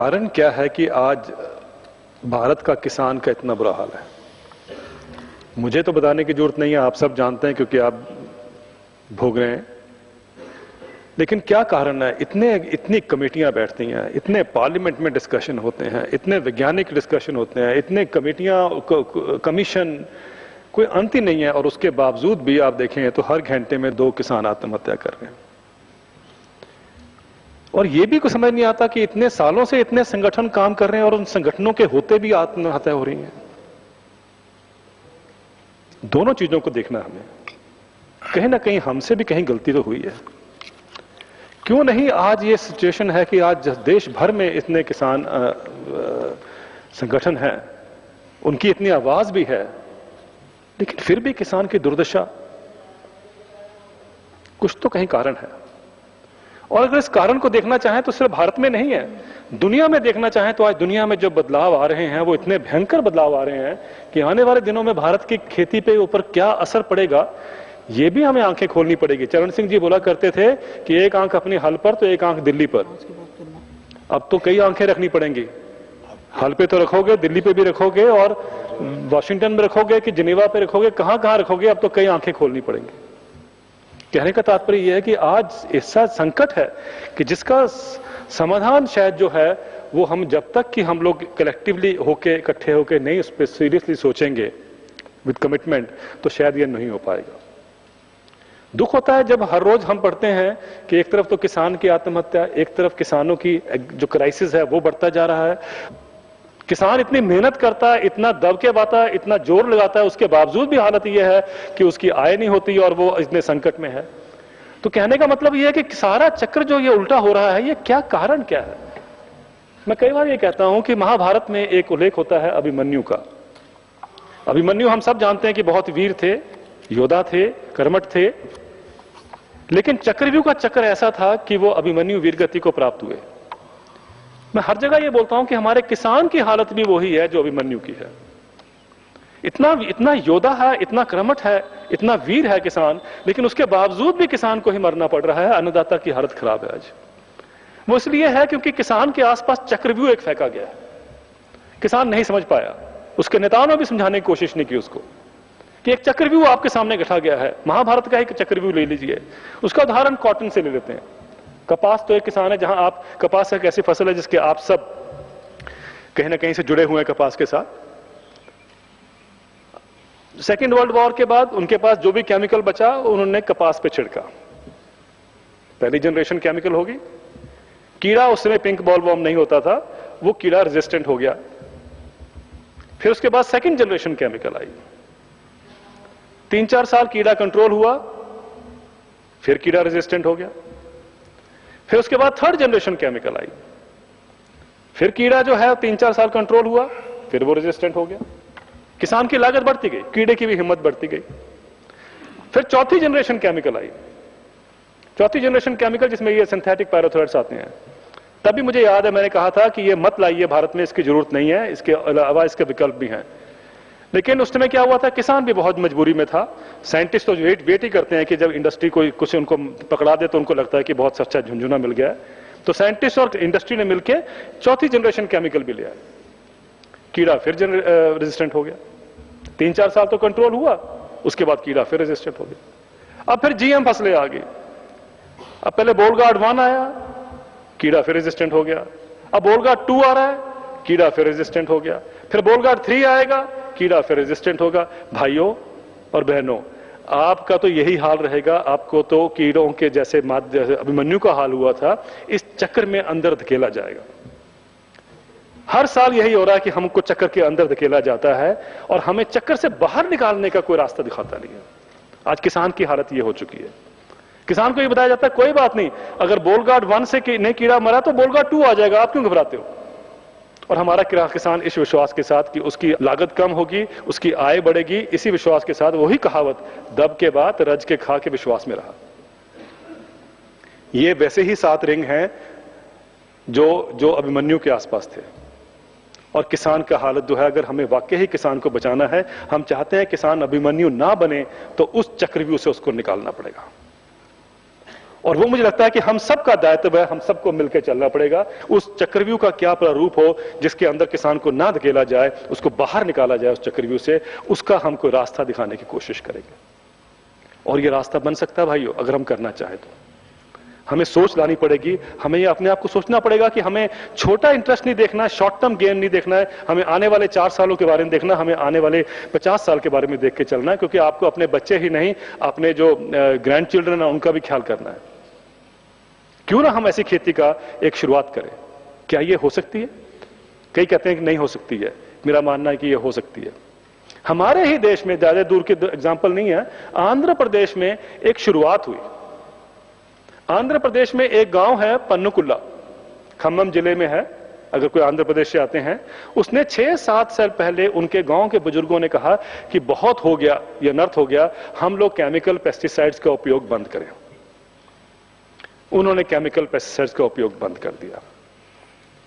कारण क्या है कि आज भारत का किसान का इतना बुरा हाल है? मुझे तो बताने की जरूरत नहीं है, आप सब जानते हैं क्योंकि आप भोग रहे हैं। लेकिन क्या कारण है? इतनी कमेटियां बैठती हैं, इतने पार्लियामेंट में डिस्कशन होते हैं, इतने वैज्ञानिक डिस्कशन होते हैं, इतने कमेटियां कमीशन, कोई अंत ही नहीं है। और उसके बावजूद भी आप देखें तो हर घंटे में 2 किसान आत्महत्या कर रहे हैं। और यह भी कुछ समझ नहीं आता कि इतने सालों से इतने संगठन काम कर रहे हैं और उन संगठनों के होते भी आत्महत्या हो रही है। दोनों चीजों को देखना हमें, कहीं ना कहीं हमसे भी कहीं गलती तो हुई है। क्यों नहीं आज ये सिचुएशन है कि आज देश भर में इतने किसान संगठन हैं, उनकी इतनी आवाज भी है, लेकिन फिर भी किसान की दुर्दशा, कुछ तो कहीं कारण है। और अगर इस कारण को देखना चाहें तो सिर्फ भारत में नहीं है, दुनिया में देखना चाहें तो आज दुनिया में जो बदलाव आ रहे हैं वो इतने भयंकर बदलाव आ रहे हैं कि आने वाले दिनों में भारत की खेती पे ऊपर क्या असर पड़ेगा ये भी हमें आंखें खोलनी पड़ेगी। चरण सिंह जी बोला करते थे कि एक आंख अपनी हल पर तो एक आंख दिल्ली पर। अब तो कई आंखें रखनी पड़ेंगी, हल पे तो रखोगे, दिल्ली पे भी रखोगे, और वॉशिंगटन में रखोगे कि जिनेवा पे रखोगे, कहां कहां रखोगे, अब तो कई आंखें खोलनी पड़ेंगी। कहने का तात्पर्य यह है कि आज ऐसा संकट है कि जिसका समाधान शायद जो है वो हम जब तक कि हम लोग कलेक्टिवली होके इकट्ठे होके नहीं उस पर सीरियसली सोचेंगे विद कमिटमेंट, तो शायद ये नहीं हो पाएगा। दुख होता है जब हर रोज हम पढ़ते हैं कि एक तरफ तो किसान की आत्महत्या, एक तरफ किसानों की जो क्राइसिस है वो बढ़ता जा रहा है। किसान इतनी मेहनत करता है, इतना दब के बाता है, इतना जोर लगाता है, उसके बावजूद भी हालत यह है कि उसकी आय नहीं होती और वो इतने संकट में है। तो कहने का मतलब यह है कि सारा चक्र जो ये उल्टा हो रहा है, ये क्या कारण क्या है? मैं कई बार ये कहता हूं कि महाभारत में एक उल्लेख होता है अभिमन्यु का। अभिमन्यु हम सब जानते हैं कि बहुत वीर थे, योद्धा थे, कर्मठ थे, लेकिन चक्रव्यूह का चक्र ऐसा था कि वो अभिमन्यु वीरगति को प्राप्त हुए। मैं हर जगह ये बोलता हूं कि हमारे किसान की हालत भी वही है जो अभिमन्यु की है। इतना योद्धा है, इतना कर्मठ है, इतना वीर है किसान, लेकिन उसके बावजूद भी किसान को ही मरना पड़ रहा है। अन्नदाता की हालत खराब है आज। वो इसलिए है क्योंकि किसान के आसपास चक्रव्यूह एक फेंका गया है। किसान नहीं समझ पाया, उसके नेताओं ने भी समझाने की कोशिश नहीं की उसको कि एक चक्रव्यूह आपके सामने गठा गया है। महाभारत का एक चक्रव्यूह ले लीजिए, उसका उदाहरण कॉटन से ले लेते हैं। कपास तो एक किसान है, जहां आप, कपास एक ऐसी फसल है जिसके आप सब कहीं ना कहीं से जुड़े हुए हैं कपास के साथ। सेकेंड वर्ल्ड वॉर के बाद उनके पास जो भी केमिकल बचा उन्होंने कपास पे छिड़का। पहली जनरेशन केमिकल होगी। कीड़ा, उस समय पिंक बॉल वॉर्म नहीं होता था, वो कीड़ा रेजिस्टेंट हो गया। फिर उसके बाद सेकेंड जनरेशन केमिकल आई। 3-4 साल कीड़ा कंट्रोल हुआ, फिर कीड़ा रेजिस्टेंट हो गया। फिर उसके बाद थर्ड जनरेशन केमिकल आई, फिर कीड़ा जो है 3-4 साल कंट्रोल हुआ, फिर वो रेजिस्टेंट हो गया। किसान की लागत बढ़ती गई, कीड़े की भी हिम्मत बढ़ती गई। फिर चौथी जनरेशन केमिकल आई। चौथी जनरेशन केमिकल जिसमें ये सिंथेटिक पैराथ्रोइड्स आते हैं। तभी मुझे याद है मैंने कहा था कि ये मत लाइए भारत में, इसकी जरूरत नहीं है, इसके अलावा इसके विकल्प भी हैं। लेकिन उस समय क्या हुआ था, किसान भी बहुत मजबूरी में था। साइंटिस्ट तो वेट ही करते हैं कि जब इंडस्ट्री को कुछ उनको पकड़ा दे तो उनको लगता है कि बहुत अच्छा झुंझुना मिल गया है। तो साइंटिस्ट और इंडस्ट्री ने मिलकर चौथी जनरेशन केमिकल भी लिया। कीड़ा फिर रेजिस्टेंट हो गया। 3-4 साल तो कंट्रोल हुआ, उसके बाद कीड़ा फिर रेजिस्टेंट हो गया। अब फिर जीएम फसलें आ गई। अब पहले बोलगार्ड 1 आया, कीड़ा फिर रेजिस्टेंट हो गया। अब बोलगार्ड 2 आ रहा है, कीड़ा फिर रेजिस्टेंट हो गया। फिर बोलगार्ड 3 आएगा, कीड़ा फिर रेजिस्टेंट होगा। भाइयों और बहनों, आपका तो यही हाल रहेगा। आपको तो कीड़ों के जैसे अभिमन्यु का हाल हुआ था, इस चक्कर में अंदर धकेला जाएगा। हर साल यही हो रहा है कि हमको चक्कर के अंदर धकेला जाता है और हमें चक्कर से बाहर निकालने का कोई रास्ता दिखाता नहीं है। आज किसान की हालत यह हो चुकी है। किसान को यह बताया जाता है कोई बात नहीं, अगर बोलगार्ड 1 से नहीं कीड़ा मरा तो बोलगार्ड 2 आ जाएगा, आप क्यों घबराते हो? और हमारा किसान इस विश्वास के साथ कि उसकी लागत कम होगी, उसकी आय बढ़ेगी, इसी विश्वास के साथ, वही कहावत, दब के बाद रज के खा के विश्वास में रहा। ये वैसे ही 7 रिंग हैं जो अभिमन्यु के आसपास थे। और किसान का हालत जो है, अगर हमें वाकई ही किसान को बचाना है, हम चाहते हैं किसान अभिमन्यु ना बने, तो उस चक्रव्यूह से उसको निकालना पड़ेगा। और वो मुझे लगता है कि हम सबका दायित्व है, हम सबको मिलकर चलना पड़ेगा। उस चक्रव्यूह का क्या प्रारूप हो जिसके अंदर किसान को ना धकेला जाए, उसको बाहर निकाला जाए उस चक्रव्यूह से, उसका हमको रास्ता दिखाने की कोशिश करेंगे। और ये रास्ता बन सकता है भाइयों, अगर हम करना चाहें तो। हमें सोच लानी पड़ेगी, हमें ये अपने आप को सोचना पड़ेगा कि हमें छोटा इंटरेस्ट नहीं देखना है, शॉर्ट टर्म गेन नहीं देखना है, हमें आने वाले 4 सालों के बारे में देखना, हमें आने वाले 50 साल के बारे में देख के चलना है, क्योंकि आपको अपने बच्चे ही नहीं, अपने जो ग्रैंड चिल्ड्रन है उनका भी ख्याल करना है। क्यों ना हम ऐसी खेती का एक शुरुआत करें? क्या ये हो सकती है? कई कहते हैं कि नहीं हो सकती है, मेरा मानना है कि ये हो सकती है। हमारे ही देश में, ज्यादा दूर के एग्जाम्पल नहीं है, आंध्र प्रदेश में एक शुरुआत हुई। आंध्र प्रदेश में एक गांव है पन्नुकुल्ला, खम्मम जिले में है, अगर कोई आंध्र प्रदेश से आते हैं। उसने 6-7 साल पहले उनके गांव के बुजुर्गों ने कहा कि बहुत हो गया, ये अनर्थ हो गया, हम लोग केमिकल पेस्टिसाइड्स का उपयोग बंद करें। उन्होंने केमिकल पेस्टिसाइड्स का उपयोग बंद कर दिया,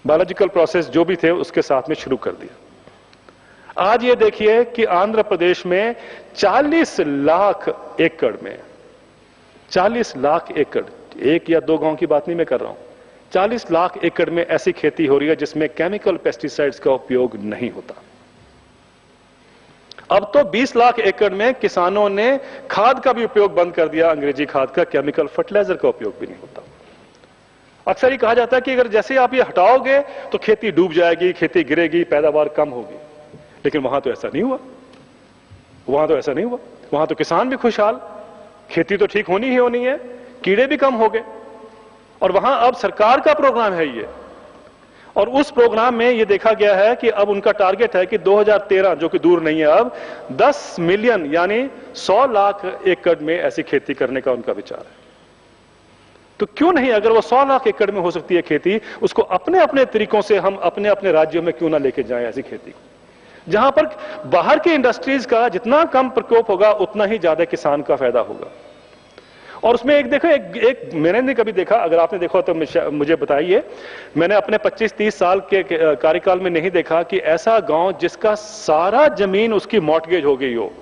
बायोलॉजिकल प्रोसेस जो भी थे उसके साथ में शुरू कर दिया। आज ये देखिए कि आंध्र प्रदेश में 40 लाख एकड़ में, 40 लाख एकड़, एक या दो गांव की बात नहीं मैं कर रहा हूं, 40 लाख एकड़ में ऐसी खेती हो रही है जिसमें केमिकल पेस्टिसाइड्स का उपयोग नहीं होता। अब तो 20 लाख एकड़ में किसानों ने खाद का भी उपयोग बंद कर दिया, अंग्रेजी खाद का, केमिकल फर्टिलाइजर का उपयोग भी नहीं होता। अक्सर ही कहा जाता है कि अगर जैसे आप ये हटाओगे तो खेती डूब जाएगी, खेती गिरेगी, पैदावार कम होगी, लेकिन वहां तो ऐसा नहीं हुआ। वहां तो ऐसा नहीं हुआ, वहां तो किसान भी खुशहाल, खेती तो ठीक होनी ही होनी है, कीड़े भी कम हो गए। और वहां अब सरकार का प्रोग्राम है ये, और उस प्रोग्राम में ये देखा गया है कि अब उनका टारगेट है कि 2013, जो कि दूर नहीं है, अब 10 मिलियन यानी 100 लाख एकड़ में ऐसी खेती करने का उनका विचार है। तो क्यों नहीं, अगर वो 100 लाख एकड़ में हो सकती है खेती, उसको अपने अपने तरीकों से हम अपने अपने राज्यों में क्यों ना लेके जाएं ऐसी खेती को, जहां पर बाहर की इंडस्ट्रीज का जितना कम प्रकोप होगा उतना ही ज्यादा किसान का फायदा होगा। और उसमें एक देखो, एक मैंने नहीं कभी देखा, अगर आपने देखा तो मुझे बताइए, मैंने अपने 25-30 साल के कार्यकाल में नहीं देखा कि ऐसा गांव जिसका सारा जमीन उसकी मॉर्टगेज हो गई हो।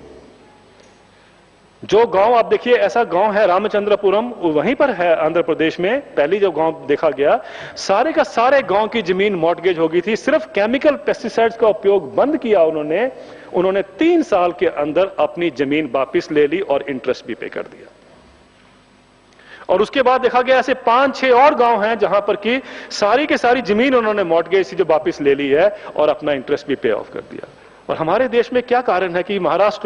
जो गांव आप देखिए, ऐसा गांव है रामचंद्रपुरम, वहीं पर है आंध्र प्रदेश में, पहली जो गांव देखा गया, सारे का सारे गांव की जमीन मॉर्टगेज हो गई थी। सिर्फ केमिकल पेस्टिसाइड्स का उपयोग बंद किया उन्होंने 3 साल के अंदर अपनी जमीन वापिस ले ली और इंटरेस्ट भी पे कर दिया। और उसके बाद देखा गया ऐसे 5-6 और गांव हैं जहां पर की सारी की सारी जमीन उन्होंने मॉर्टगेज से जो वापिस ले ली है और अपना इंटरेस्ट भी पे ऑफ कर दिया। और हमारे देश में क्या कारण है कि महाराष्ट्र